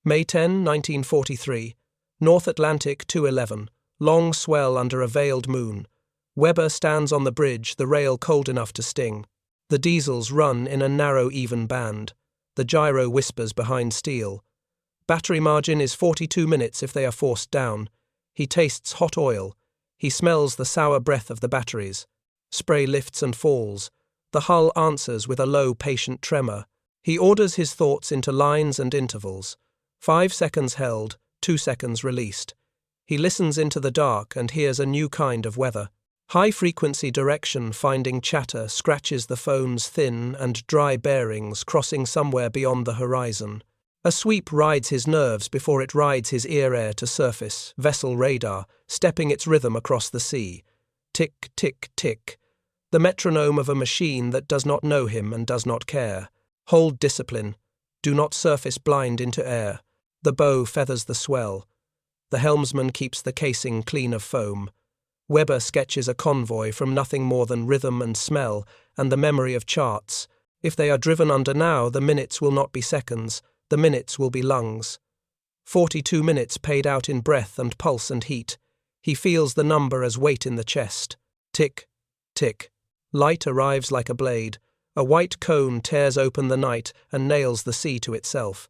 May 10, 1943. North Atlantic 211. Long swell under a veiled moon. Weber stands on the bridge, the rail cold enough to sting. The diesels run in a narrow, even band. The gyro whispers behind steel. Battery margin is 42 minutes if they are forced down. He tastes hot oil. He smells the sour breath of the batteries. Spray lifts and falls. The hull answers with a low, patient tremor. He orders his thoughts into lines and intervals. 5 seconds held, 2 seconds released. He listens into the dark and hears a new kind of weather. High-frequency direction finding chatter scratches the phone's thin and dry bearings crossing somewhere beyond the horizon. A sweep rides his nerves before it rides his ear air to surface, vessel radar, stepping its rhythm across the sea. Tick, tick, tick. The metronome of a machine that does not know him and does not care. Hold discipline. Do not surface blind into air. The bow feathers the swell. The helmsman keeps the casing clean of foam. Weber sketches a convoy from nothing more than rhythm and smell and the memory of charts. If they are driven under now, the minutes will not be seconds, the minutes will be lungs. 42 minutes paid out in breath and pulse and heat. He feels the number as weight in the chest. Tick, tick. Light arrives like a blade. A white cone tears open the night and nails the sea to itself.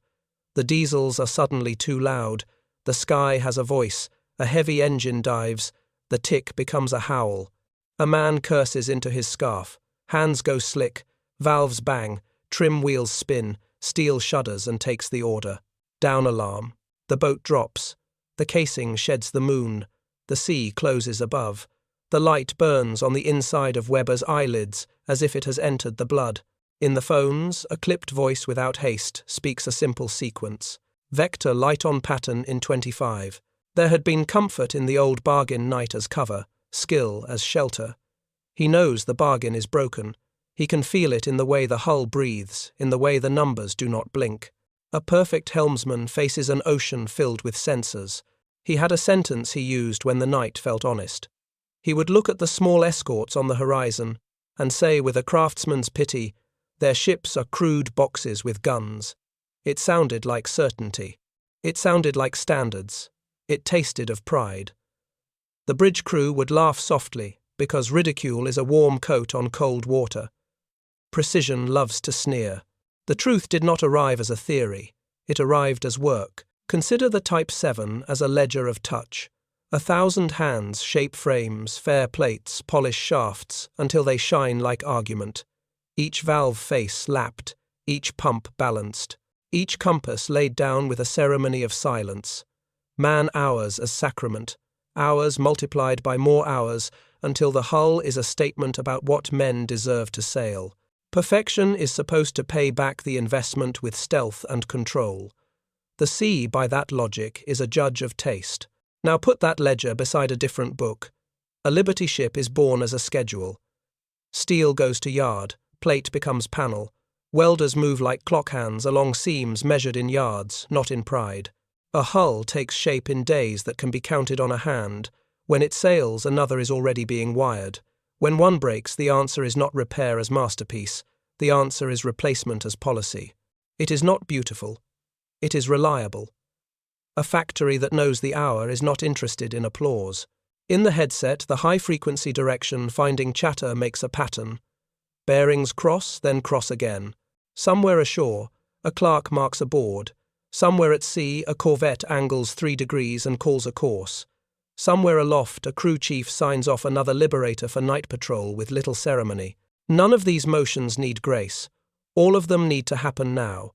The diesels are suddenly too loud. The sky has a voice. A heavy engine dives. The tick becomes a howl. A man curses into his scarf. Hands go slick. Valves bang. Trim wheels spin. Steel shudders and takes the order. Down alarm. The boat drops. The casing sheds the moon. The sea closes above. The light burns on the inside of Weber's eyelids as if it has entered the blood. In the phones, a clipped voice without haste speaks a simple sequence. Vector light on pattern in 25. There had been comfort in the old bargain night as cover, skill as shelter. He knows the bargain is broken. He can feel it in the way the hull breathes, in the way the numbers do not blink. A perfect helmsman faces an ocean filled with sensors. He had a sentence he used when the night felt honest. He would look at the small escorts on the horizon and say with a craftsman's pity, "Their ships are crude boxes with guns." It sounded like certainty. It sounded like standards. It tasted of pride. The bridge crew would laugh softly, because ridicule is a warm coat on cold water. Precision loves to sneer. The truth did not arrive as a theory. It arrived as work. Consider the Type 7 as a ledger of touch. 1,000 hands shape frames, fair plates, polish shafts, until they shine like argument. Each valve face lapped, each pump balanced, each compass laid down with a ceremony of silence. Man-hours as sacrament, hours multiplied by more hours, until the hull is a statement about what men deserve to sail. Perfection is supposed to pay back the investment with stealth and control. The sea, by that logic, is a judge of taste. Now put that ledger beside a different book. A Liberty ship is born as a schedule. Steel goes to yard, plate becomes panel. Welders move like clock hands along seams measured in yards, not in pride. A hull takes shape in days that can be counted on a hand. When it sails, another is already being wired. When one breaks, the answer is not repair as masterpiece. The answer is replacement as policy. It is not beautiful. It is reliable. A factory that knows the hour is not interested in applause. In the headset, the high-frequency direction finding chatter makes a pattern. Bearings cross, then cross again. Somewhere ashore, a clerk marks a board. Somewhere at sea, a corvette angles 3 degrees and calls a course. Somewhere aloft, a crew chief signs off another liberator for night patrol with little ceremony. None of these motions need grace. All of them need to happen now.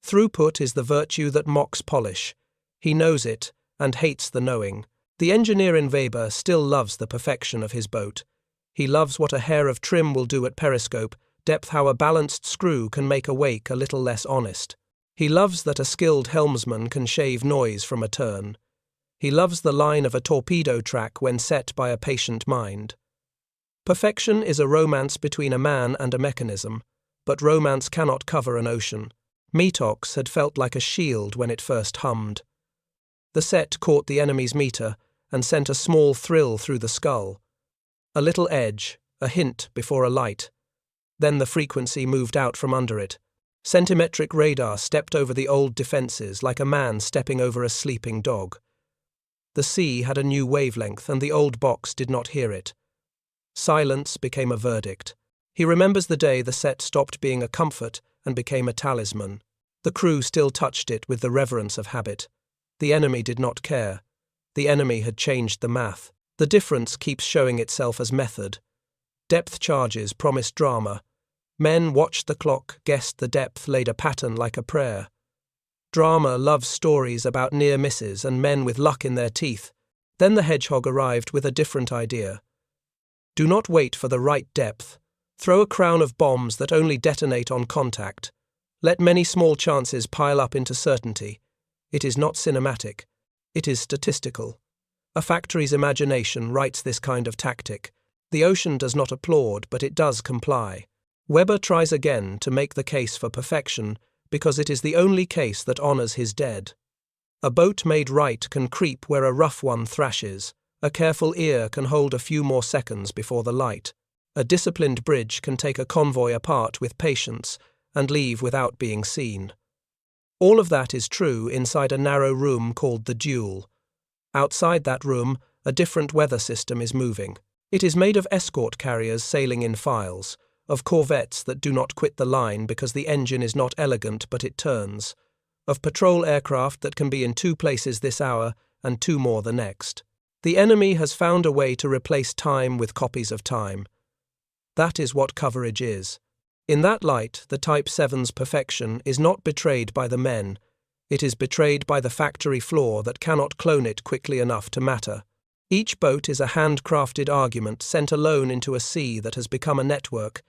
Throughput is the virtue that mocks polish. He knows it and hates the knowing. The engineer in Weber still loves the perfection of his boat. He loves what a hair of trim will do at periscope, depth how a balanced screw can make a wake a little less honest. He loves that a skilled helmsman can shave noise from a turn. He loves the line of a torpedo track when set by a patient mind. Perfection is a romance between a man and a mechanism, but romance cannot cover an ocean. Metox had felt like a shield when it first hummed. The set caught the enemy's meter and sent a small thrill through the skull. A little edge, a hint before a light. Then the frequency moved out from under it. Centimetric radar stepped over the old defenses like a man stepping over a sleeping dog. The sea had a new wavelength, and the old box did not hear it. Silence became a verdict. He remembers the day the set stopped being a comfort and became a talisman. The crew still touched it with the reverence of habit. The enemy did not care. The enemy had changed the math. The difference keeps showing itself as method. Depth charges promised drama. Men watched the clock, guessed the depth, laid a pattern like a prayer. Drama loves stories about near misses and men with luck in their teeth. Then the hedgehog arrived with a different idea. Do not wait for the right depth. Throw a crown of bombs that only detonate on contact. Let many small chances pile up into certainty. It is not cinematic. It is statistical. A factory's imagination writes this kind of tactic. The ocean does not applaud, but it does comply. Weber tries again to make the case for perfection because it is the only case that honors his dead. A boat made right can creep where a rough one thrashes. A careful ear can hold a few more seconds before the light. A disciplined bridge can take a convoy apart with patience and leave without being seen. All of that is true inside a narrow room called the duel. Outside that room, a different weather system is moving. It is made of escort carriers sailing in files, of corvettes that do not quit the line because the engine is not elegant but it turns, of patrol aircraft that can be in 2 places this hour and 2 more the next. The enemy has found a way to replace time with copies of time. That is what coverage is. In that light, the Type 7's perfection is not betrayed by the men. It is betrayed by the factory floor that cannot clone it quickly enough to matter. Each boat is a handcrafted argument sent alone into a sea that has become a network.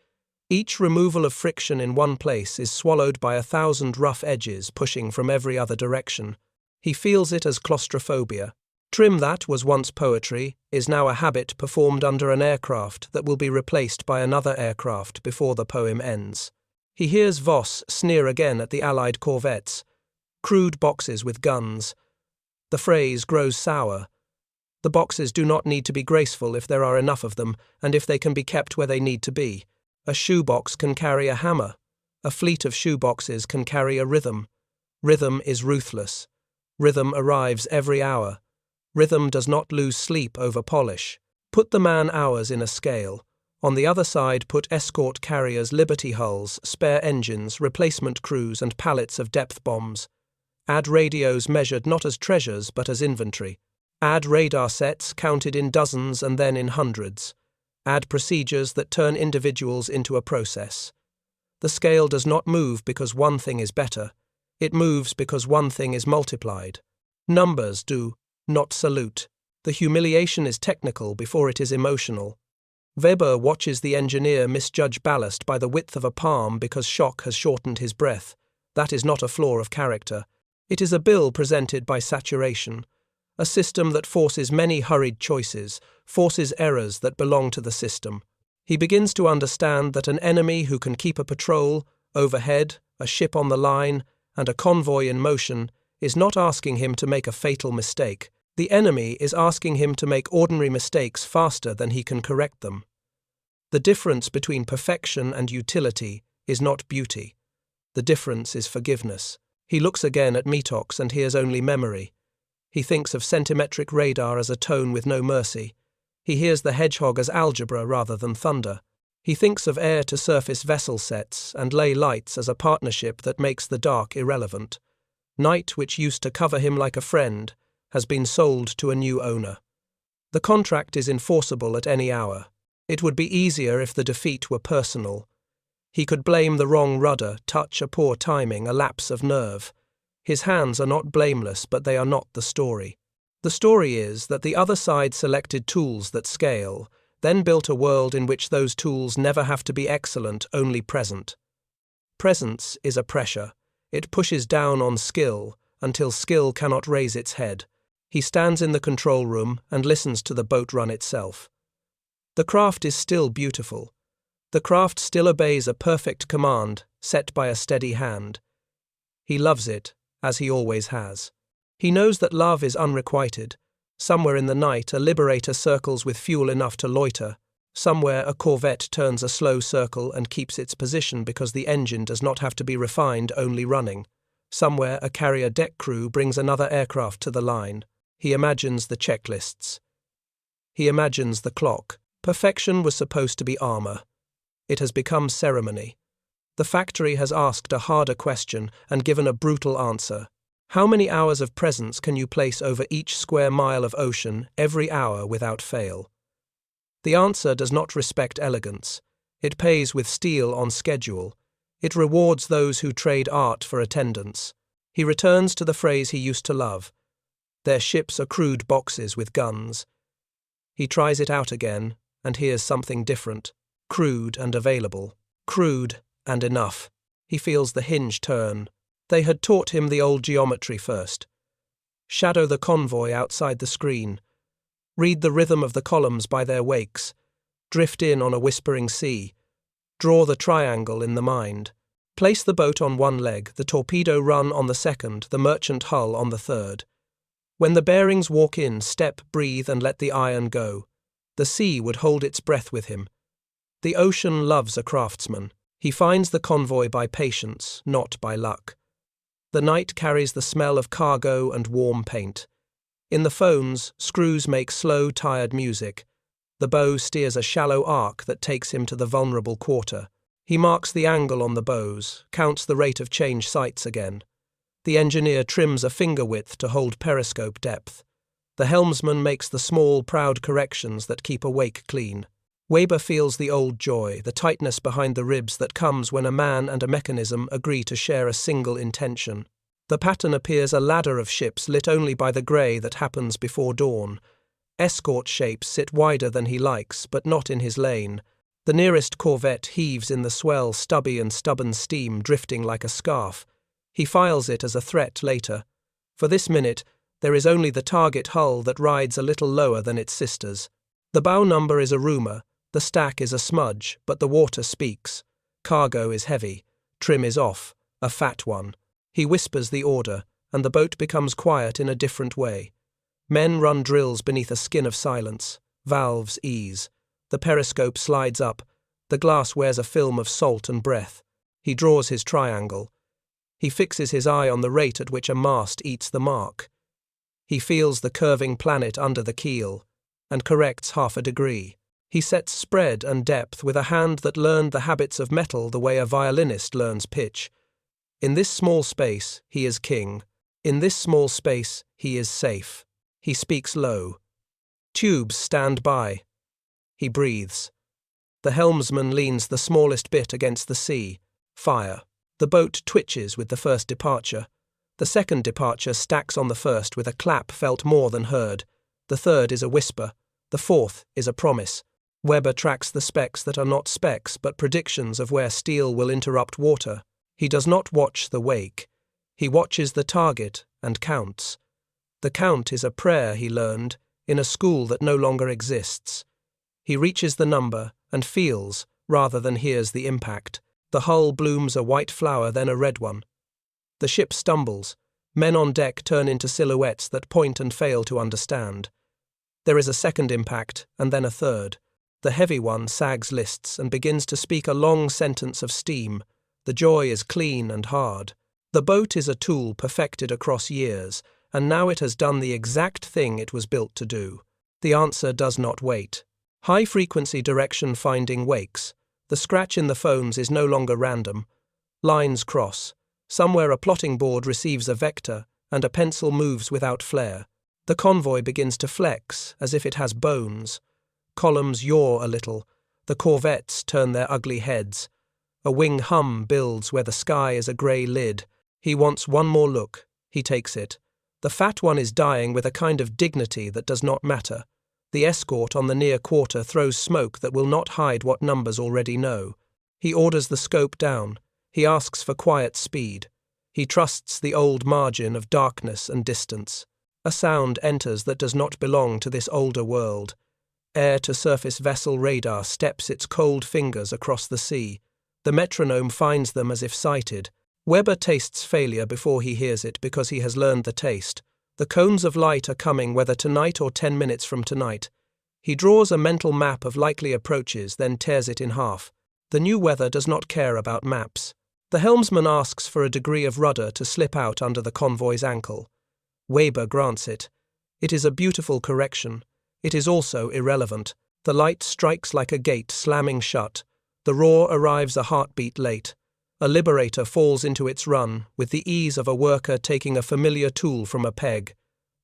Each removal of friction in one place is swallowed by 1,000 rough edges pushing from every other direction. He feels it as claustrophobia. Trim that was once poetry is now a habit performed under an aircraft that will be replaced by another aircraft before the poem ends. He hears Voss sneer again at the Allied corvettes. Crude boxes with guns. The phrase grows sour. The boxes do not need to be graceful if there are enough of them and if they can be kept where they need to be. A shoebox can carry a hammer. A fleet of shoeboxes can carry a rhythm. Rhythm is ruthless. Rhythm arrives every hour. Rhythm does not lose sleep over polish. Put the man-hours in a scale. On the other side, put escort carriers, Liberty hulls, spare engines, replacement crews, and pallets of depth bombs. Add radios measured not as treasures but as inventory. Add radar sets counted in dozens and then in hundreds. Add procedures that turn individuals into a process. The scale does not move because one thing is better. It moves because one thing is multiplied. Numbers do not salute. The humiliation is technical before it is emotional. Weber watches the engineer misjudge ballast by the width of a palm because shock has shortened his breath. That is not a flaw of character. It is a bill presented by saturation. A system that forces many hurried choices, forces errors that belong to the system. He begins to understand that an enemy who can keep a patrol, overhead, a ship on the line, and a convoy in motion is not asking him to make a fatal mistake. The enemy is asking him to make ordinary mistakes faster than he can correct them. The difference between perfection and utility is not beauty. The difference is forgiveness. He looks again at Metox and hears only memory. He thinks of centimetric radar as a tone with no mercy. He hears the hedgehog as algebra rather than thunder. He thinks of air-to-surface vessel sets and Leigh Lights as a partnership that makes the dark irrelevant. Night, which used to cover him like a friend, has been sold to a new owner. The contract is enforceable at any hour. It would be easier if the defeat were personal. He could blame the wrong rudder, touch, a poor timing, a lapse of nerve. His hands are not blameless, but they are not the story. The story is that the other side selected tools that scale, then built a world in which those tools never have to be excellent, only present. Presence is a pressure. It pushes down on skill until skill cannot raise its head. He stands in the control room and listens to the boat run itself. The craft is still beautiful. The craft still obeys a perfect command set by a steady hand. He loves it, as he always has. He knows that love is unrequited. Somewhere in the night, a liberator circles with fuel enough to loiter. Somewhere a corvette turns a slow circle and keeps its position because the engine does not have to be refined, only running. Somewhere a carrier deck crew brings another aircraft to the line. He imagines the checklists. He imagines the clock. Perfection was supposed to be armor. It has become ceremony. The factory has asked a harder question and given a brutal answer. How many hours of presence can you place over each square mile of ocean every hour without fail? The answer does not respect elegance. It pays with steel on schedule. It rewards those who trade art for attendance. He returns to the phrase he used to love. Their ships are crude boxes with guns. He tries it out again and hears something different. Crude and available. Crude and enough. He feels the hinge turn. They had taught him the old geometry first. Shadow the convoy outside the screen. Read the rhythm of the columns by their wakes. Drift in on a whispering sea. Draw the triangle in the mind. Place the boat on one leg, the torpedo run on the second, the merchant hull on the third. When the bearings walk in, step, breathe, and let the iron go. The sea would hold its breath with him. The ocean loves a craftsman. He finds the convoy by patience, not by luck. The night carries the smell of cargo and warm paint. In the phones, screws make slow, tired music. The bow steers a shallow arc that takes him to the vulnerable quarter. He marks the angle on the bows, counts the rate of change sights again. The engineer trims a finger width to hold periscope depth. The helmsman makes the small, proud corrections that keep a wake clean. Weber feels the old joy, the tightness behind the ribs that comes when a man and a mechanism agree to share a single intention. The pattern appears a ladder of ships lit only by the grey that happens before dawn. Escort shapes sit wider than he likes, but not in his lane. The nearest corvette heaves in the swell, stubby and stubborn steam drifting like a scarf. He files it as a threat later. For this minute, there is only the target hull that rides a little lower than its sisters. The bow number is a rumour, the stack is a smudge, but the water speaks. Cargo is heavy, trim is off, a fat one. He whispers the order, and the boat becomes quiet in a different way. Men run drills beneath a skin of silence. Valves ease. The periscope slides up. The glass wears a film of salt and breath. He draws his triangle. He fixes his eye on the rate at which a mast eats the mark. He feels the curving planet under the keel, and corrects half a degree. He sets spread and depth with a hand that learned the habits of metal the way a violinist learns pitch. In this small space, he is king. In this small space, he is safe. He speaks low. Tubes stand by. He breathes. The helmsman leans the smallest bit against the sea. Fire. The boat twitches with the first departure. The second departure stacks on the first with a clap felt more than heard. The third is a whisper. The fourth is a promise. Weber tracks the specks that are not specks but predictions of where steel will interrupt water. He does not watch the wake. He watches the target and counts. The count is a prayer he learned in a school that no longer exists. He reaches the number and feels, rather than hears the impact. The hull blooms a white flower, then a red one. The ship stumbles. Men on deck turn into silhouettes that point and fail to understand. There is a second impact, and then a third. The heavy one sags lists and begins to speak a long sentence of steam. The joy is clean and hard. The boat is a tool perfected across years, and now it has done the exact thing it was built to do. The answer does not wait. High-frequency direction finding wakes. The scratch in the phones is no longer random. Lines cross. Somewhere a plotting board receives a vector, and a pencil moves without flair. The convoy begins to flex, as if it has bones. Columns yaw a little. The corvettes turn their ugly heads. A wing hum builds where the sky is a grey lid. He wants one more look. He takes it. The fat one is dying with a kind of dignity that does not matter. The escort on the near quarter throws smoke that will not hide what numbers already know. He orders the scope down. He asks for quiet speed. He trusts the old margin of darkness and distance. A sound enters that does not belong to this older world. Air-to-surface vessel radar steps its cold fingers across the sea. The metronome finds them as if sighted. Weber tastes failure before he hears it because he has learned the taste. The cones of light are coming whether tonight or 10 minutes from tonight. He draws a mental map of likely approaches, then tears it in half. The new weather does not care about maps. The helmsman asks for a degree of rudder to slip out under the convoy's ankle. Weber grants it. It is a beautiful correction. It is also irrelevant. The light strikes like a gate slamming shut. The roar arrives a heartbeat late. A liberator falls into its run, with the ease of a worker taking a familiar tool from a peg.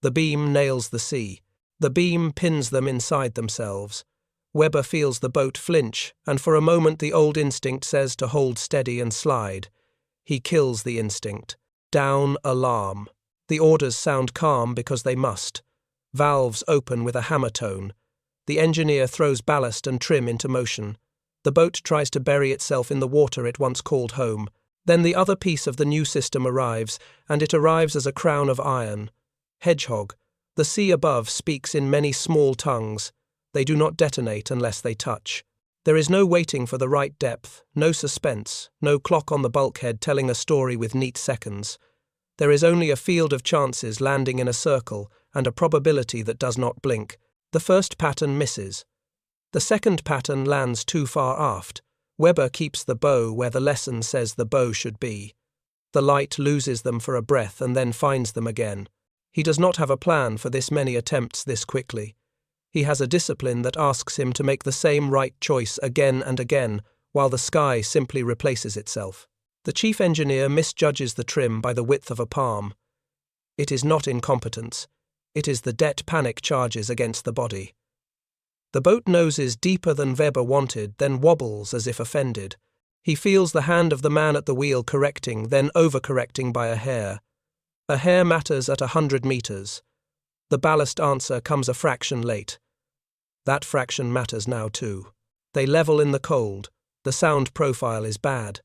The beam nails the sea. The beam pins them inside themselves. Weber feels the boat flinch, and for a moment the old instinct says to hold steady and slide. He kills the instinct. Down alarm. The orders sound calm because they must. Valves open with a hammer tone. The engineer throws ballast and trim into motion. The boat tries to bury itself in the water it once called home. Then the other piece of the new system arrives, and it arrives as a crown of iron. Hedgehog. The sea above speaks in many small tongues. They do not detonate unless they touch. There is no waiting for the right depth, no suspense, no clock on the bulkhead telling a story with neat seconds. There is only a field of chances landing in a circle and a probability that does not blink. The first pattern misses. The second pattern lands too far aft. Weber keeps the bow where the lesson says the bow should be. The light loses them for a breath and then finds them again. He does not have a plan for this many attempts this quickly. He has a discipline that asks him to make the same right choice again and again, while the sky simply replaces itself. The chief engineer misjudges the trim by the width of a palm. It is not incompetence. It is the debt panic charges against the body. The boat noses deeper than Weber wanted, then wobbles as if offended. He feels the hand of the man at the wheel correcting, then overcorrecting by a hair. A hair matters at 100 meters. The ballast answer comes a fraction late. That fraction matters now too. They level in the cold. The sound profile is bad.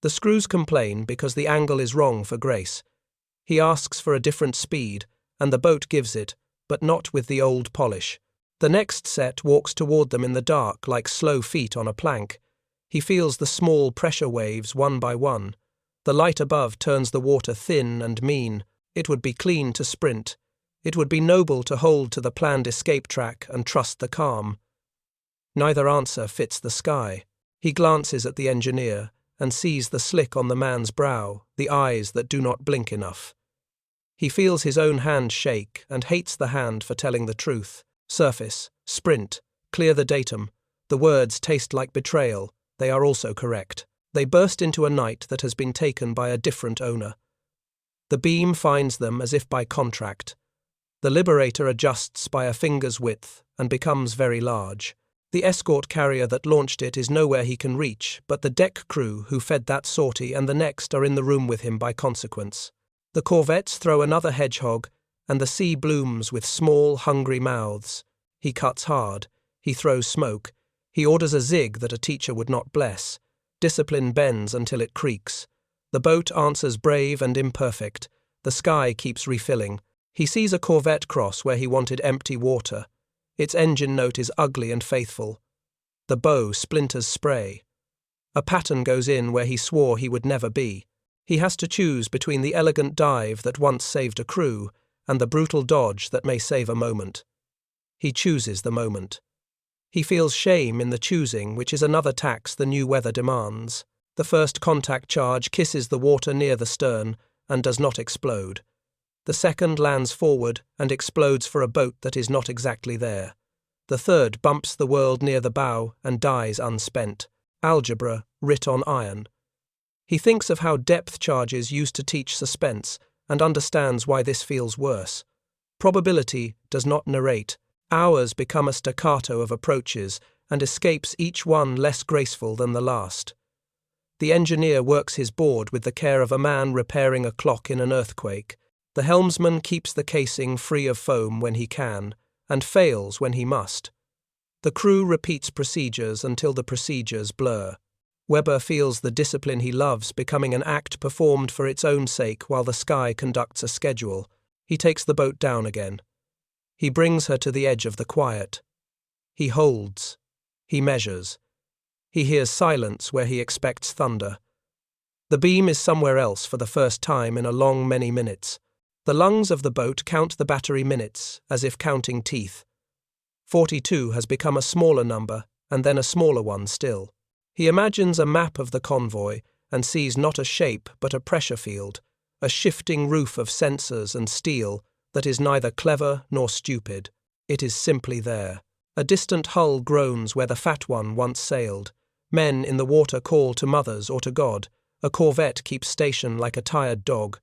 The screws complain because the angle is wrong for grace. He asks for a different speed, and the boat gives it, but not with the old polish. The next set walks toward them in the dark like slow feet on a plank. He feels the small pressure waves one by one. The light above turns the water thin and mean. It would be clean to sprint. It would be noble to hold to the planned escape track and trust the calm. Neither answer fits the sky. He glances at the engineer and sees the slick on the man's brow, the eyes that do not blink enough. He feels his own hand shake and hates the hand for telling the truth. Surface, sprint, clear the datum. The words taste like betrayal. They are also correct. They burst into a night that has been taken by a different owner. The beam finds them as if by contract. The liberator adjusts by a finger's width and becomes very large. The escort carrier that launched it is nowhere he can reach, but the deck crew who fed that sortie and the next are in the room with him by consequence. The corvettes throw another hedgehog, and the sea blooms with small, hungry mouths. He cuts hard. He throws smoke. He orders a zig that a teacher would not bless. Discipline bends until it creaks. The boat answers brave and imperfect. The sky keeps refilling. He sees a corvette cross where he wanted empty water. Its engine note is ugly and faithful. The bow splinters spray. A pattern goes in where he swore he would never be. He has to choose between the elegant dive that once saved a crew and the brutal dodge that may save a moment. He chooses the moment. He feels shame in the choosing, which is another tax the new weather demands. The first contact charge kisses the water near the stern and does not explode. The second lands forward and explodes for a boat that is not exactly there. The third bumps the world near the bow and dies unspent. Algebra writ on iron. He thinks of how depth charges used to teach suspense and understands why this feels worse. Probability does not narrate. Hours become a staccato of approaches and escapes each one less graceful than the last. The engineer works his board with the care of a man repairing a clock in an earthquake. The helmsman keeps the casing free of foam when he can, and fails when he must. The crew repeats procedures until the procedures blur. Weber feels the discipline he loves becoming an act performed for its own sake while the sky conducts a schedule. He takes the boat down again. He brings her to the edge of the quiet. He holds. He measures. He hears silence where he expects thunder. The beam is somewhere else for the first time in a long many minutes. The lungs of the boat count the battery minutes, as if counting teeth. 42 has become a smaller number, and then a smaller one still. He imagines a map of the convoy and sees not a shape but a pressure field, a shifting roof of sensors and steel that is neither clever nor stupid. It is simply there. A distant hull groans where the fat one once sailed. Men in the water call to mothers or to God. A corvette keeps station like a tired dog.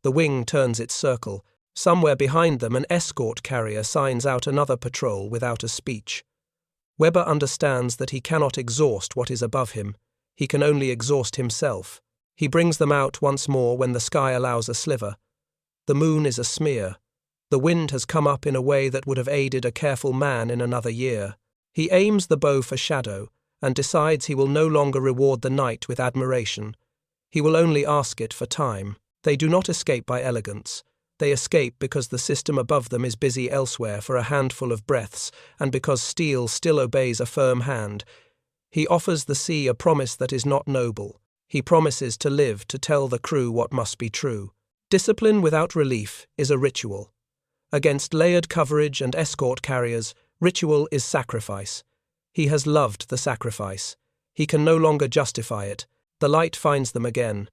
The wing turns its circle. Somewhere behind them, an escort carrier signs out another patrol without a speech. Weber understands that he cannot exhaust what is above him. He can only exhaust himself. He brings them out once more when the sky allows a sliver. The moon is a smear. The wind has come up in a way that would have aided a careful man in another year. He aims the bow for shadow and decides he will no longer reward the night with admiration. He will only ask it for time. They do not escape by elegance. They escape because the system above them is busy elsewhere for a handful of breaths, and because steel still obeys a firm hand. He offers the sea a promise that is not noble. He promises to live to tell the crew what must be true. Discipline without relief is a ritual. Against layered coverage and escort carriers, ritual is sacrifice. He has loved the sacrifice. He can no longer justify it. The light finds them again.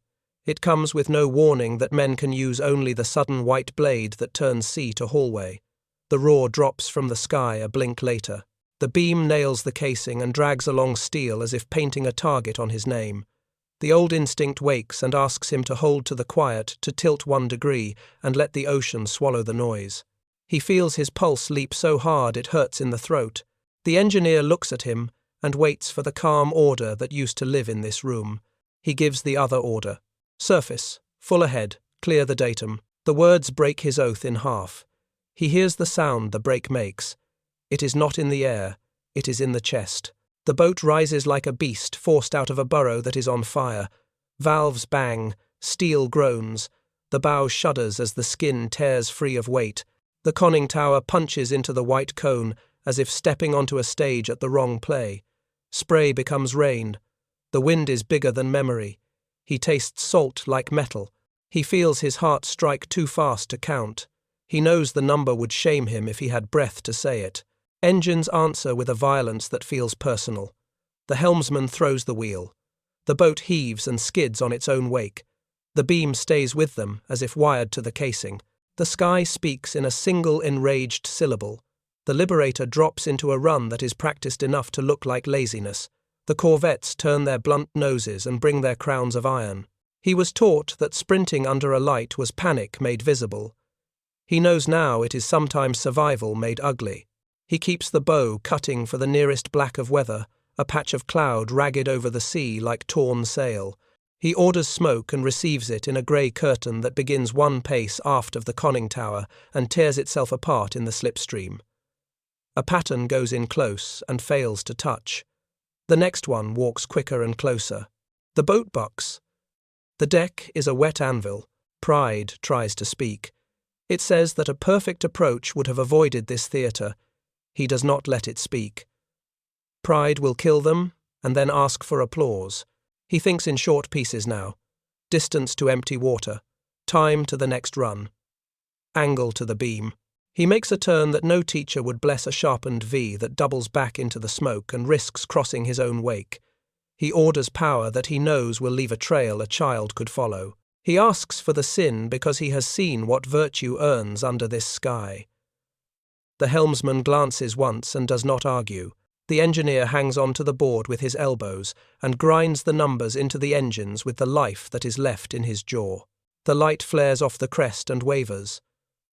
It comes with no warning that men can use only the sudden white blade that turns sea to hallway. The roar drops from the sky a blink later. The beam nails the casing and drags along steel as if painting a target on his name. The old instinct wakes and asks him to hold to the quiet, to tilt 1 degree, and let the ocean swallow the noise. He feels his pulse leap so hard it hurts in the throat. The engineer looks at him and waits for the calm order that used to live in this room. He gives the other order. Surface, full ahead, clear the datum. The words break his oath in half. He hears the sound the brake makes. It is not in the air, it is in the chest. The boat rises like a beast forced out of a burrow that is on fire. Valves bang, steel groans. The bow shudders as the skin tears free of weight. The conning tower punches into the white cone as if stepping onto a stage at the wrong play. Spray becomes rain. The wind is bigger than memory. He tastes salt like metal. He feels his heart strike too fast to count. He knows the number would shame him if he had breath to say it. Engines answer with a violence that feels personal. The helmsman throws the wheel. The boat heaves and skids on its own wake. The beam stays with them, as if wired to the casing. The sky speaks in a single enraged syllable. The Liberator drops into a run that is practiced enough to look like laziness. The corvettes turn their blunt noses and bring their crowns of iron. He was taught that sprinting under a light was panic made visible. He knows now it is sometimes survival made ugly. He keeps the bow cutting for the nearest black of weather, a patch of cloud ragged over the sea like torn sail. He orders smoke and receives it in a grey curtain that begins 1 pace aft of the conning tower and tears itself apart in the slipstream. A pattern goes in close and fails to touch. The next one walks quicker and closer. The boat bucks. The deck is a wet anvil. Pride tries to speak. It says that a perfect approach would have avoided this theatre. He does not let it speak. Pride will kill them and then ask for applause. He thinks in short pieces now. Distance to empty water. Time to the next run. Angle to the beam. He makes a turn that no teacher would bless, a sharpened V that doubles back into the smoke and risks crossing his own wake. He orders power that he knows will leave a trail a child could follow. He asks for the sin because he has seen what virtue earns under this sky. The helmsman glances once and does not argue. The engineer hangs on to the board with his elbows and grinds the numbers into the engines with the life that is left in his jaw. The light flares off the crest and wavers.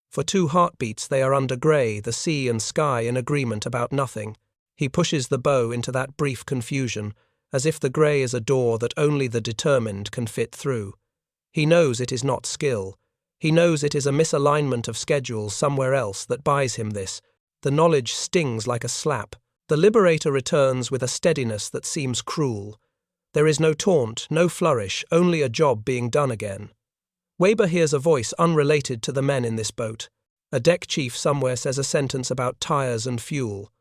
For 2 heartbeats they are under grey, the sea and sky in agreement about nothing. He pushes the bow into that brief confusion, as if the grey is a door that only the determined can fit through. He knows it is not skill. He knows it is a misalignment of schedules somewhere else that buys him this. The knowledge stings like a slap. The Liberator returns with a steadiness that seems cruel. There is no taunt, no flourish, only a job being done again. Weber hears a voice unrelated to the men in this boat. A deck chief somewhere says a sentence about tires and fuel.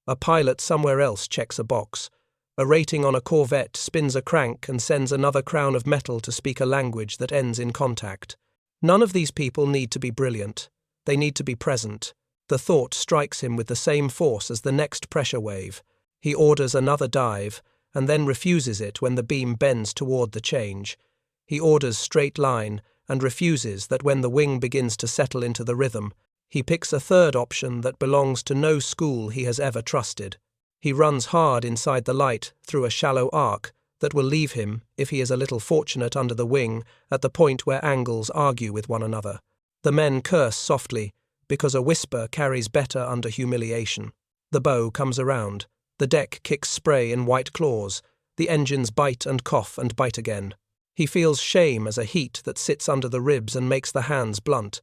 A pilot somewhere else checks a box. A rating on a corvette spins a crank and sends another crown of metal to speak a language that ends in contact. None of these people need to be brilliant. They need to be present. The thought strikes him with the same force as the next pressure wave. He orders another dive, and then refuses it when the beam bends toward the change. He orders straight line, and refuses that when the wing begins to settle into the rhythm. He picks a third option that belongs to no school he has ever trusted. He runs hard inside the light through a shallow arc that will leave him, if he is a little fortunate under the wing, at the point where angles argue with one another. The men curse softly, because a whisper carries better under humiliation. The bow comes around. The deck kicks spray in white claws. The engines bite and cough and bite again. He feels shame as a heat that sits under the ribs and makes the hands blunt.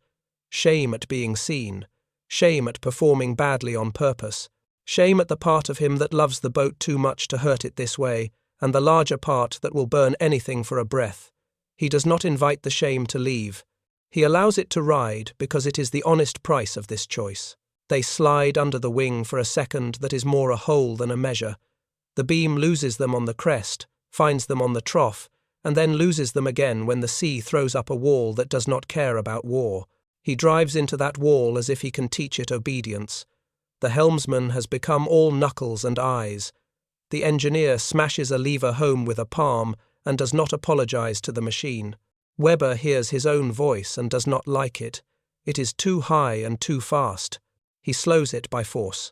Shame at being seen. Shame at performing badly on purpose. Shame at the part of him that loves the boat too much to hurt it this way, and the larger part that will burn anything for a breath. He does not invite the shame to leave. He allows it to ride because it is the honest price of this choice. They slide under the wing for a second that is more a hole than a measure. The beam loses them on the crest, finds them on the trough, and then loses them again when the sea throws up a wall that does not care about war. He drives into that wall as if he can teach it obedience. The helmsman has become all knuckles and eyes. The engineer smashes a lever home with a palm and does not apologize to the machine. Weber hears his own voice and does not like it. It is too high and too fast. He slows it by force.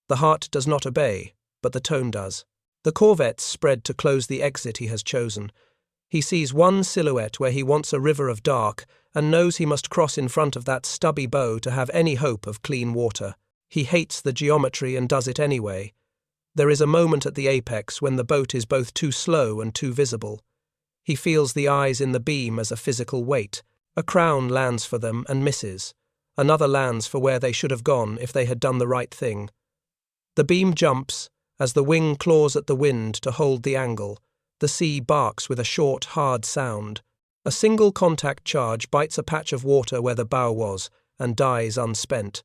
The heart does not obey, but the tone does. The corvettes spread to close the exit he has chosen. He sees one silhouette where he wants a river of dark and knows he must cross in front of that stubby bow to have any hope of clean water. He hates the geometry and does it anyway. There is a moment at the apex when the boat is both too slow and too visible. He feels the eyes in the beam as a physical weight. A crown lands for them and misses. Another lands for where they should have gone if they had done the right thing. The beam jumps as the wing claws at the wind to hold the angle. The sea barks with a short, hard sound. A single contact charge bites a patch of water where the bow was and dies unspent.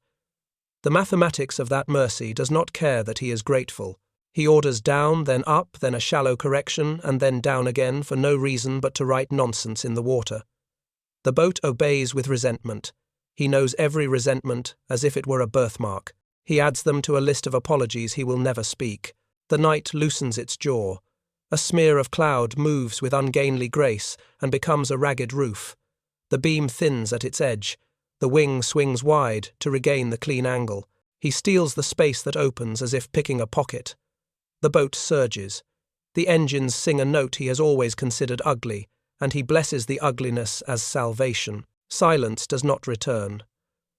The mathematics of that mercy does not care that he is grateful. He orders down, then up, then a shallow correction, and then down again for no reason but to write nonsense in the water. The boat obeys with resentment. He knows every resentment as if it were a birthmark. He adds them to a list of apologies he will never speak. The night loosens its jaw. A smear of cloud moves with ungainly grace and becomes a ragged roof. The beam thins at its edge. The wing swings wide to regain the clean angle. He steals the space that opens as if picking a pocket. The boat surges. The engines sing a note he has always considered ugly, and he blesses the ugliness as salvation. Silence does not return.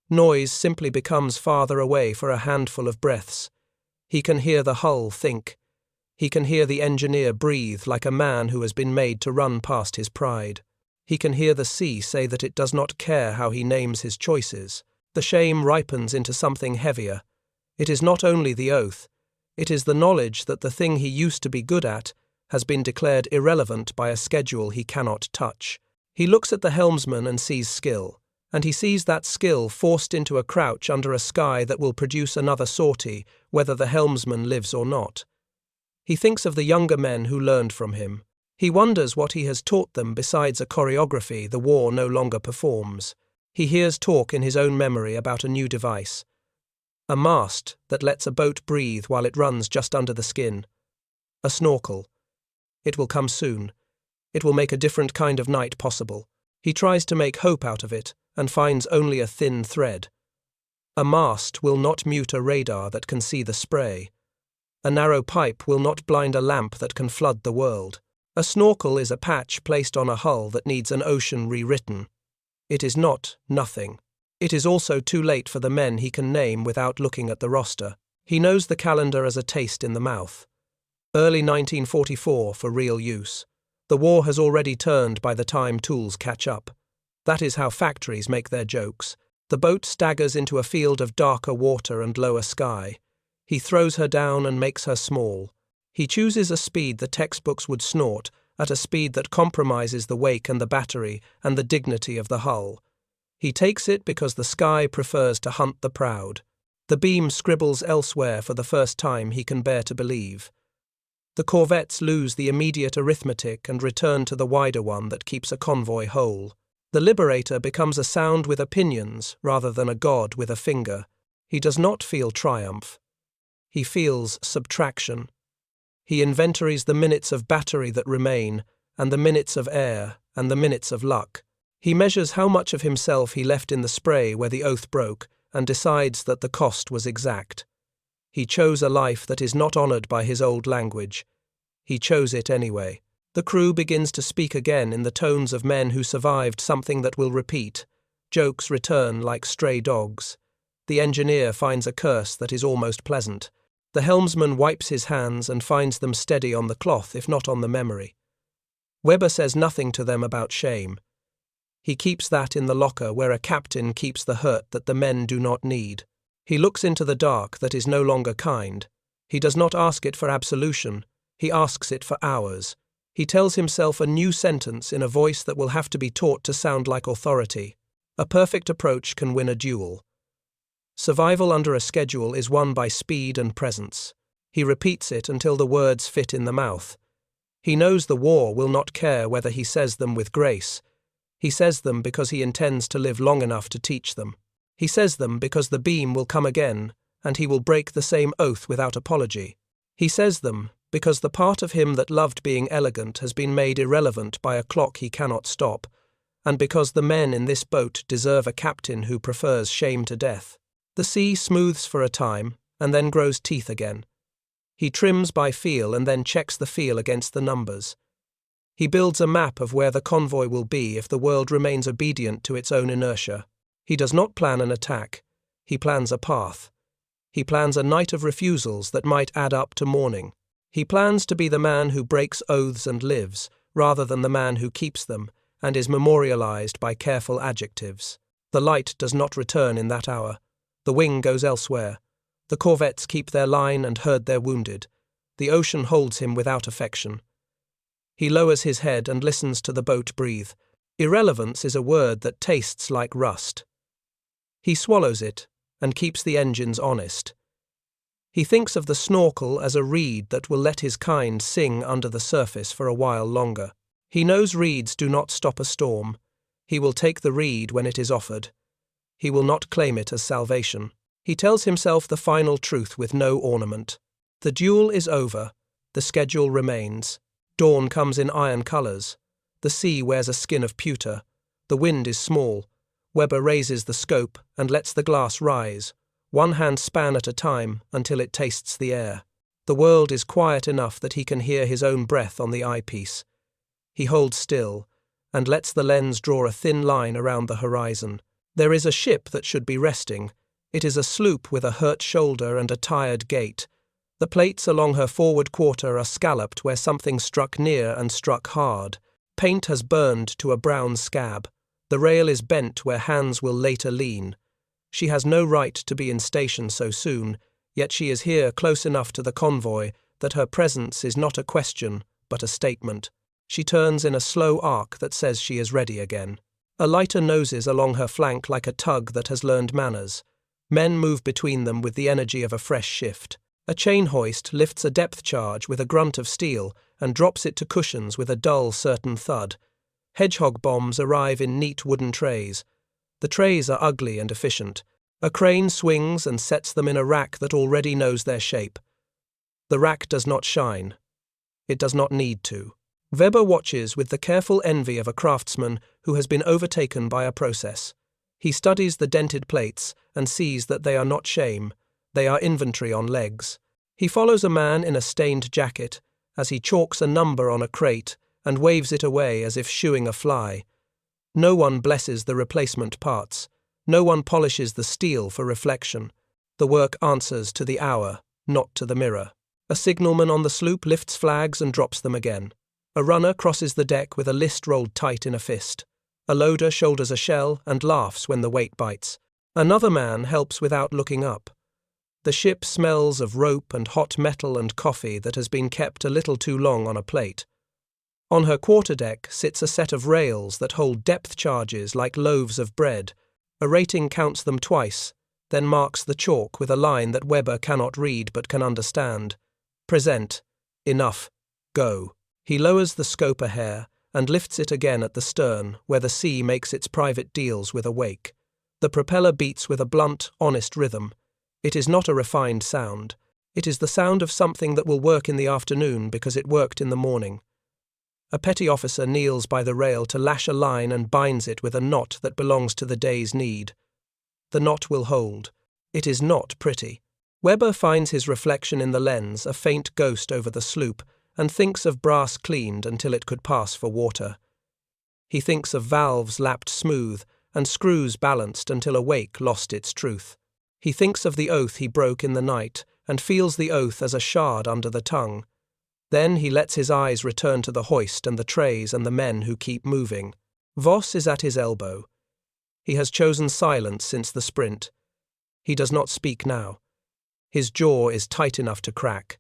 Noise simply becomes farther away for a handful of breaths. He can hear the hull think. He can hear the engineer breathe like a man who has been made to run past his pride. He can hear the sea say that it does not care how he names his choices. The shame ripens into something heavier. It is not only the oath. It is the knowledge that the thing he used to be good at has been declared irrelevant by a schedule he cannot touch. He looks at the helmsman and sees skill, and he sees that skill forced into a crouch under a sky that will produce another sortie, whether the helmsman lives or not. He thinks of the younger men who learned from him. He wonders what he has taught them besides a choreography the war no longer performs. He hears talk in his own memory about a new device. A mast that lets a boat breathe while it runs just under the skin. A snorkel. It will come soon. It will make a different kind of night possible. He tries to make hope out of it and finds only a thin thread. A mast will not mute a radar that can see the spray. A narrow pipe will not blind a lamp that can flood the world. A snorkel is a patch placed on a hull that needs an ocean rewritten. It is not nothing. It is also too late for the men he can name without looking at the roster. He knows the calendar as a taste in the mouth. Early 1944 for real use. The war has already turned by the time tools catch up. That is how factories make their jokes. The boat staggers into a field of darker water and lower sky. He throws her down and makes her small. He chooses a speed the textbooks would snort, at a speed that compromises the wake and the battery and the dignity of the hull. He takes it because the sky prefers to hunt the proud. The beam scribbles elsewhere for the first time he can bear to believe. The corvettes lose the immediate arithmetic and return to the wider one that keeps a convoy whole. The liberator becomes a sound with opinions rather than a god with a finger. He does not feel triumph. He feels subtraction. He inventories the minutes of battery that remain, and the minutes of air, and the minutes of luck. He measures how much of himself he left in the spray where the oath broke, and decides that the cost was exact. He chose a life that is not honored by his old language. He chose it anyway. The crew begins to speak again in the tones of men who survived something that will repeat. Jokes return like stray dogs. The engineer finds a curse that is almost pleasant. The helmsman wipes his hands and finds them steady on the cloth, if not on the memory. Weber says nothing to them about shame. He keeps that in the locker where a captain keeps the hurt that the men do not need. He looks into the dark that is no longer kind. He does not ask it for absolution. He asks it for hours. He tells himself a new sentence in a voice that will have to be taught to sound like authority. A perfect approach can win a duel. Survival under a schedule is won by speed and presence. He repeats it until the words fit in the mouth. He knows the war will not care whether he says them with grace. He says them because he intends to live long enough to teach them. He says them because the beam will come again, and he will break the same oath without apology. He says them because the part of him that loved being elegant has been made irrelevant by a clock he cannot stop, and because the men in this boat deserve a captain who prefers shame to death. The sea smooths for a time, and then grows teeth again. He trims by feel and then checks the feel against the numbers. He builds a map of where the convoy will be if the world remains obedient to its own inertia. He does not plan an attack. He plans a path. He plans a night of refusals that might add up to morning. He plans to be the man who breaks oaths and lives, rather than the man who keeps them, and is memorialized by careful adjectives. The light does not return in that hour. The wing goes elsewhere. The corvettes keep their line and herd their wounded. The ocean holds him without affection. He lowers his head and listens to the boat breathe. Irrelevance is a word that tastes like rust. He swallows it and keeps the engines honest. He thinks of the snorkel as a reed that will let his kind sing under the surface for a while longer. He knows reeds do not stop a storm. He will take the reed when it is offered. He will not claim it as salvation. He tells himself the final truth with no ornament. The duel is over. The schedule remains. Dawn comes in iron colours. The sea wears a skin of pewter. The wind is small. Weber raises the scope and lets the glass rise, one hand span at a time until it tastes the air. The world is quiet enough that he can hear his own breath on the eyepiece. He holds still and lets the lens draw a thin line around the horizon. There is a ship that should be resting. It is a sloop with a hurt shoulder and a tired gait. The plates along her forward quarter are scalloped where something struck near and struck hard. Paint has burned to a brown scab. The rail is bent where hands will later lean. She has no right to be in station so soon, yet she is here close enough to the convoy that her presence is not a question, but a statement. She turns in a slow arc that says she is ready again. A lighter noses along her flank like a tug that has learned manners. Men move between them with the energy of a fresh shift. A chain hoist lifts a depth charge with a grunt of steel and drops it to cushions with a dull, certain thud. Hedgehog bombs arrive in neat wooden trays. The trays are ugly and efficient. A crane swings and sets them in a rack that already knows their shape. The rack does not shine. It does not need to. Weber watches with the careful envy of a craftsman who has been overtaken by a process. He studies the dented plates and sees that they are not shame. They are inventory on legs. He follows a man in a stained jacket as he chalks a number on a crate and waves it away as if shooing a fly. No one blesses the replacement parts. No one polishes the steel for reflection. The work answers to the hour, not to the mirror. A signalman on the sloop lifts flags and drops them again. A runner crosses the deck with a list rolled tight in a fist. A loader shoulders a shell and laughs when the weight bites. Another man helps without looking up. The ship smells of rope and hot metal and coffee that has been kept a little too long on a plate. On her quarterdeck sits a set of rails that hold depth charges like loaves of bread. A rating counts them twice, then marks the chalk with a line that Weber cannot read but can understand. Present. Enough. Go. He lowers the scope a hair and lifts it again at the stern, where the sea makes its private deals with a wake. The propeller beats with a blunt, honest rhythm. It is not a refined sound. It is the sound of something that will work in the afternoon because it worked in the morning. A petty officer kneels by the rail to lash a line and binds it with a knot that belongs to the day's need. The knot will hold. It is not pretty. Webber finds his reflection in the lens, a faint ghost over the sloop, and thinks of brass cleaned until it could pass for water. He thinks of valves lapped smooth and screws balanced until a wake lost its truth. He thinks of the oath he broke in the night and feels the oath as a shard under the tongue. Then he lets his eyes return to the hoist and the trays and the men who keep moving. Voss is at his elbow. He has chosen silence since the sprint. He does not speak now. His jaw is tight enough to crack.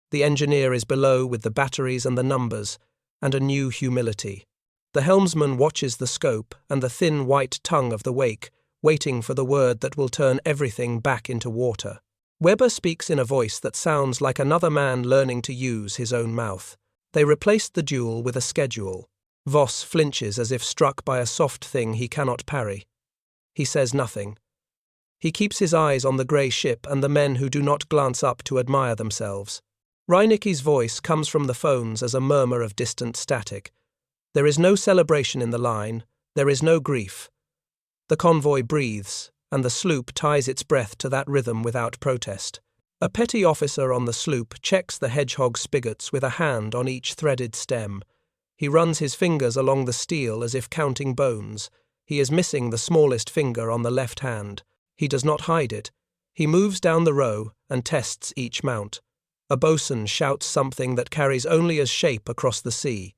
The engineer is below with the batteries and the numbers, and a new humility. The helmsman watches the scope and the thin white tongue of the wake, waiting for the word that will turn everything back into water. Webber speaks in a voice that sounds like another man learning to use his own mouth. They replaced the duel with a schedule. Voss flinches as if struck by a soft thing he cannot parry. He says nothing. He keeps his eyes on the grey ship and the men who do not glance up to admire themselves. Reinicke's voice comes from the phones as a murmur of distant static. There is no celebration in the line. There is no grief. The convoy breathes, and the sloop ties its breath to that rhythm without protest. A petty officer on the sloop checks the Hedgehog spigots with a hand on each threaded stem. He runs his fingers along the steel as if counting bones. He is missing the smallest finger on the left hand. He does not hide it. He moves down the row and tests each mount. A boatswain shouts something that carries only as shape across the sea.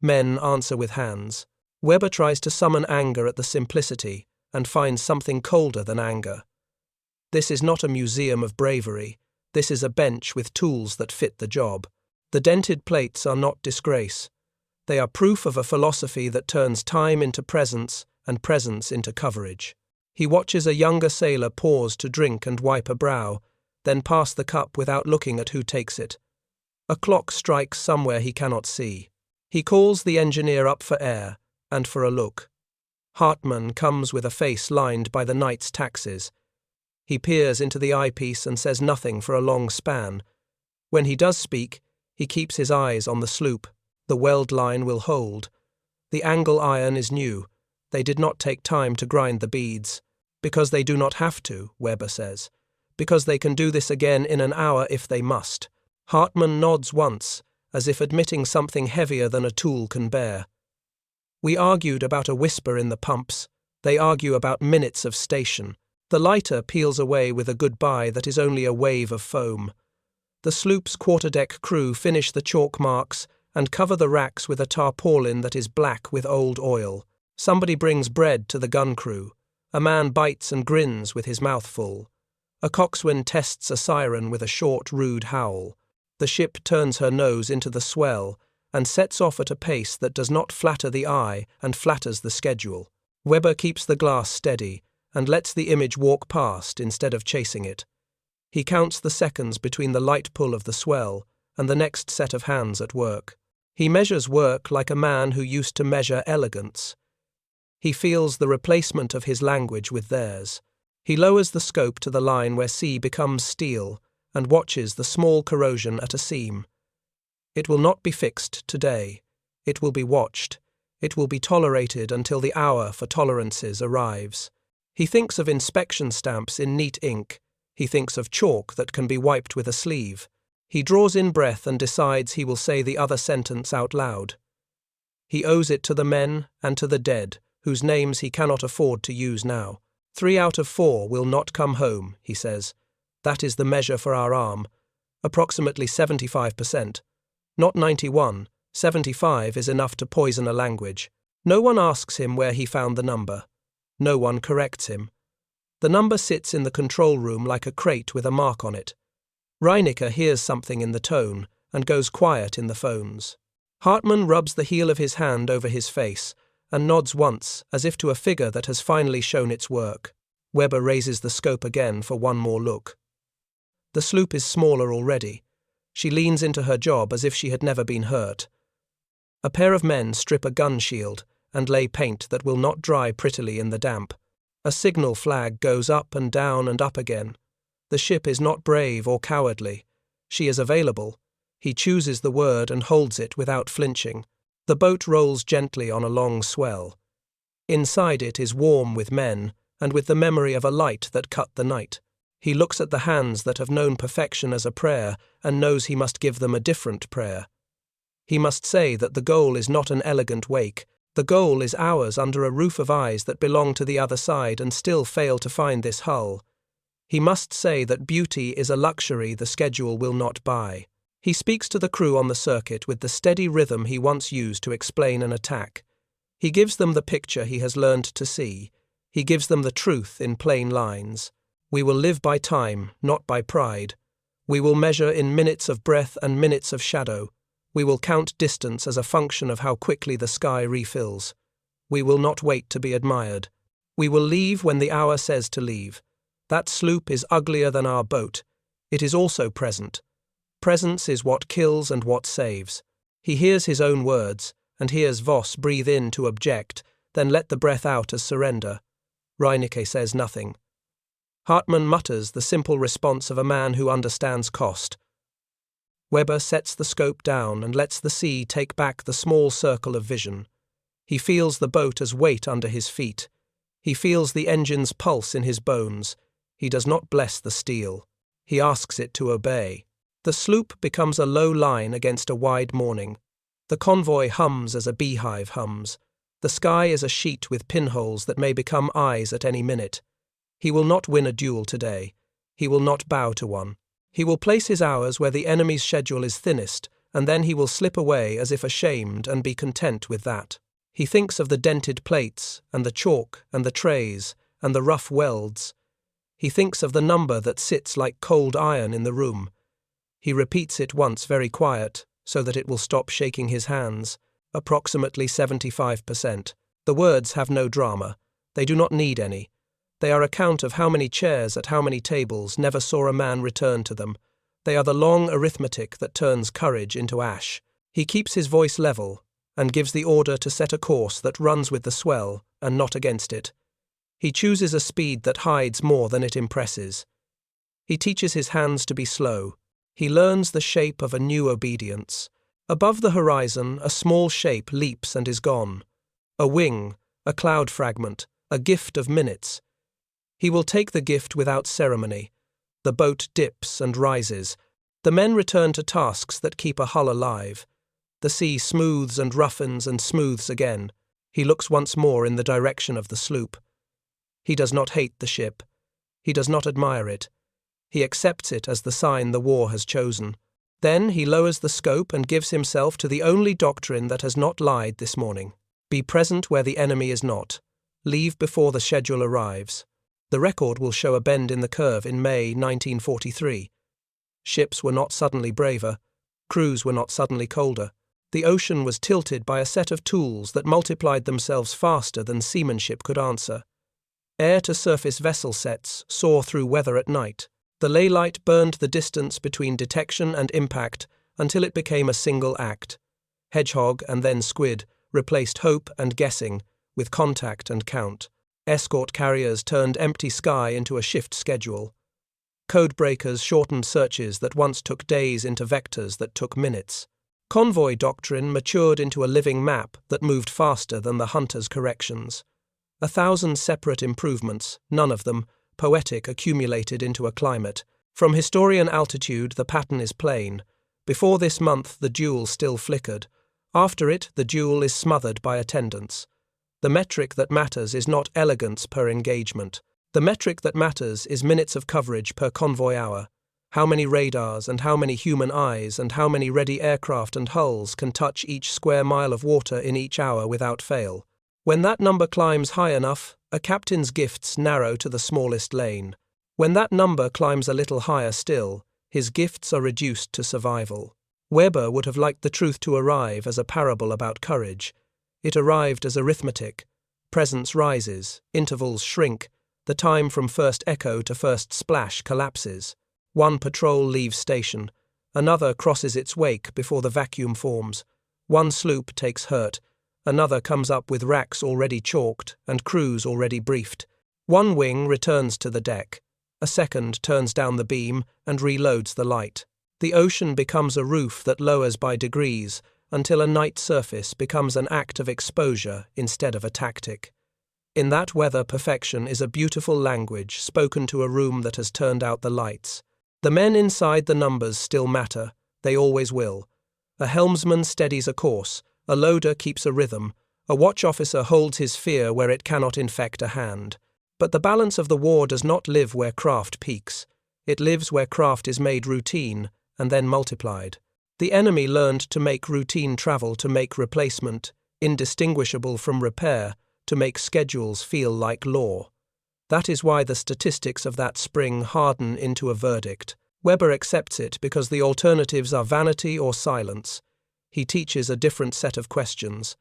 Men answer with hands. Webber tries to summon anger at the simplicity and finds something colder than anger. This is not a museum of bravery. This is a bench with tools that fit the job. The dented plates are not disgrace. They are proof of a philosophy that turns time into presence and presence into coverage. He watches a younger sailor pause to drink and wipe a brow, then pass the cup without looking at who takes it. A clock strikes somewhere he cannot see. He calls the engineer up for air and for a look. Hartmann comes with a face lined by the night's taxes. He peers into the eyepiece and says nothing for a long span. When he does speak, he keeps his eyes on the sloop. The weld line will hold. The angle iron is new. They did not take time to grind the beads. Because they do not have to, Webber says. Because they can do this again in an hour if they must. Hartmann nods once, as if admitting something heavier than a tool can bear. We argued about a whisper in the pumps. They argue about minutes of station. The lighter peels away with a goodbye that is only a wave of foam. The sloop's quarterdeck crew finish the chalk marks and cover the racks with a tarpaulin that is black with old oil. Somebody brings bread to the gun crew. A man bites and grins with his mouth full. A coxswain tests a siren with a short, rude howl. The ship turns her nose into the swell and sets off at a pace that does not flatter the eye and flatters the schedule. Webber keeps the glass steady and lets the image walk past instead of chasing it. He counts the seconds between the light pull of the swell and the next set of hands at work. He measures work like a man who used to measure elegance. He feels the replacement of his language with theirs. He lowers the scope to the line where sea becomes steel and watches the small corrosion at a seam. It will not be fixed today. It will be watched. It will be tolerated until the hour for tolerances arrives. He thinks of inspection stamps in neat ink. He thinks of chalk that can be wiped with a sleeve. He draws in breath and decides he will say the other sentence out loud. He owes it to the men and to the dead, whose names he cannot afford to use now. 3 out of 4 will not come home, he says. That is the measure for our arm. Approximately 75%. Not 91. 75 is enough to poison a language. No one asks him where he found the number. No one corrects him. The number sits in the control room like a crate with a mark on it. Reinicke hears something in the tone and goes quiet in the phones. Hartmann rubs the heel of his hand over his face and nods once, as if to a figure that has finally shown its work. Webber raises the scope again for one more look. The sloop is smaller already. She leans into her job as if she had never been hurt. A pair of men strip a gun shield and lay paint that will not dry prettily in the damp. A signal flag goes up and down and up again. The ship is not brave or cowardly. She is available. He chooses the word and holds it without flinching. The boat rolls gently on a long swell. Inside it is warm with men, and with the memory of a light that cut the night. He looks at the hands that have known perfection as a prayer, and knows he must give them a different prayer. He must say that the goal is not an elegant wake. The goal is ours under a roof of eyes that belong to the other side and still fail to find this hull. He must say that beauty is a luxury the schedule will not buy. He speaks to the crew on the circuit with the steady rhythm he once used to explain an attack. He gives them the picture he has learned to see. He gives them the truth in plain lines. We will live by time, not by pride. We will measure in minutes of breath and minutes of shadow. We will count distance as a function of how quickly the sky refills. We will not wait to be admired. We will leave when the hour says to leave. That sloop is uglier than our boat. It is also present. Presence is what kills and what saves. He hears his own words, and hears Voss breathe in to object, then let the breath out as surrender. Reinecke says nothing. Hartmann mutters the simple response of a man who understands cost. Weber sets the scope down and lets the sea take back the small circle of vision. He feels the boat as weight under his feet. He feels the engine's pulse in his bones. He does not bless the steel. He asks it to obey. The sloop becomes a low line against a wide morning. The convoy hums as a beehive hums. The sky is a sheet with pinholes that may become eyes at any minute. He will not win a duel today. He will not bow to one. He will place his hours where the enemy's schedule is thinnest, and then he will slip away as if ashamed and be content with that. He thinks of the dented plates, and the chalk, and the trays, and the rough welds. He thinks of the number that sits like cold iron in the room. He repeats it once very quiet, so that it will stop shaking his hands. Approximately 75%. The words have no drama. They do not need any. They are a count of how many chairs at how many tables never saw a man return to them. They are the long arithmetic that turns courage into ash. He keeps his voice level, and gives the order to set a course that runs with the swell, and not against it. He chooses a speed that hides more than it impresses. He teaches his hands to be slow. He learns the shape of a new obedience. Above the horizon, a small shape leaps and is gone. A wing, a cloud fragment, a gift of minutes. He will take the gift without ceremony. The boat dips and rises. The men return to tasks that keep a hull alive. The sea smooths and roughens and smooths again. He looks once more in the direction of the sloop. He does not hate the ship. He does not admire it. He accepts it as the sign the war has chosen. Then he lowers the scope and gives himself to the only doctrine that has not lied this morning. Be present where the enemy is not. Leave before the schedule arrives. The record will show a bend in the curve in May 1943. Ships were not suddenly braver. Crews were not suddenly colder. The ocean was tilted by a set of tools that multiplied themselves faster than seamanship could answer. Air-to-surface vessel sets saw through weather at night. The Leigh Light burned the distance between detection and impact until it became a single act. Hedgehog and then Squid replaced hope and guessing with contact and count. Escort carriers turned empty sky into a shift schedule. Codebreakers shortened searches that once took days into vectors that took minutes. Convoy doctrine matured into a living map that moved faster than the hunter's corrections. 1,000 separate improvements, none of them poetic, accumulated into a climate. From historian altitude, the pattern is plain. Before this month, the duel still flickered. After it, the duel is smothered by attendance. The metric that matters is not elegance per engagement. The metric that matters is minutes of coverage per convoy hour. How many radars and how many human eyes and how many ready aircraft and hulls can touch each square mile of water in each hour without fail? When that number climbs high enough, a captain's gifts narrow to the smallest lane. When that number climbs a little higher still, his gifts are reduced to survival. Weber would have liked the truth to arrive as a parable about courage. It arrived as arithmetic. Presence rises, intervals shrink, the time from first echo to first splash collapses. One patrol leaves station, another crosses its wake before the vacuum forms. One sloop takes hurt, another comes up with racks already chalked and crews already briefed. One wing returns to the deck, a second turns down the beam and reloads the light. The ocean becomes a roof that lowers by degrees until a night surface becomes an act of exposure instead of a tactic. In that weather, perfection is a beautiful language spoken to a room that has turned out the lights. The men inside the numbers still matter, they always will. A helmsman steadies a course, a loader keeps a rhythm, a watch officer holds his fear where it cannot infect a hand. But the balance of the war does not live where craft peaks. It lives where craft is made routine and then multiplied. The enemy learned to make routine travel, to make replacement indistinguishable from repair, to make schedules feel like law. That is why the statistics of that spring harden into a verdict. Weber accepts it because the alternatives are vanity or silence. He teaches a different set of questions.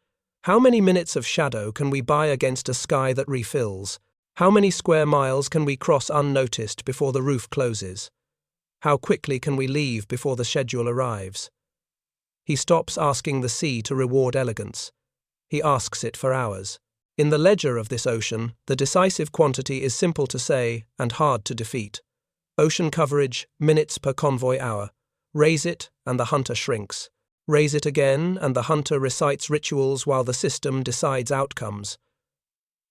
How many minutes of shadow can we buy against a sky that refills? How many square miles can we cross unnoticed before the roof closes? How quickly can we leave before the schedule arrives? He stops asking the sea to reward elegance. He asks it for hours. In the ledger of this ocean, the decisive quantity is simple to say and hard to defeat. Ocean coverage, minutes per convoy hour. Raise it, and the hunter shrinks. Raise it again, and the hunter recites rituals while the system decides outcomes.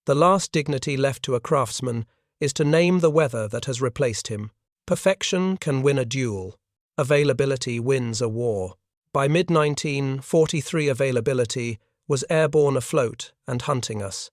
The last dignity left to a craftsman is to name the weather that has replaced him. Perfection can win a duel. Availability wins a war. By mid-1943, availability was airborne afloat and hunting us.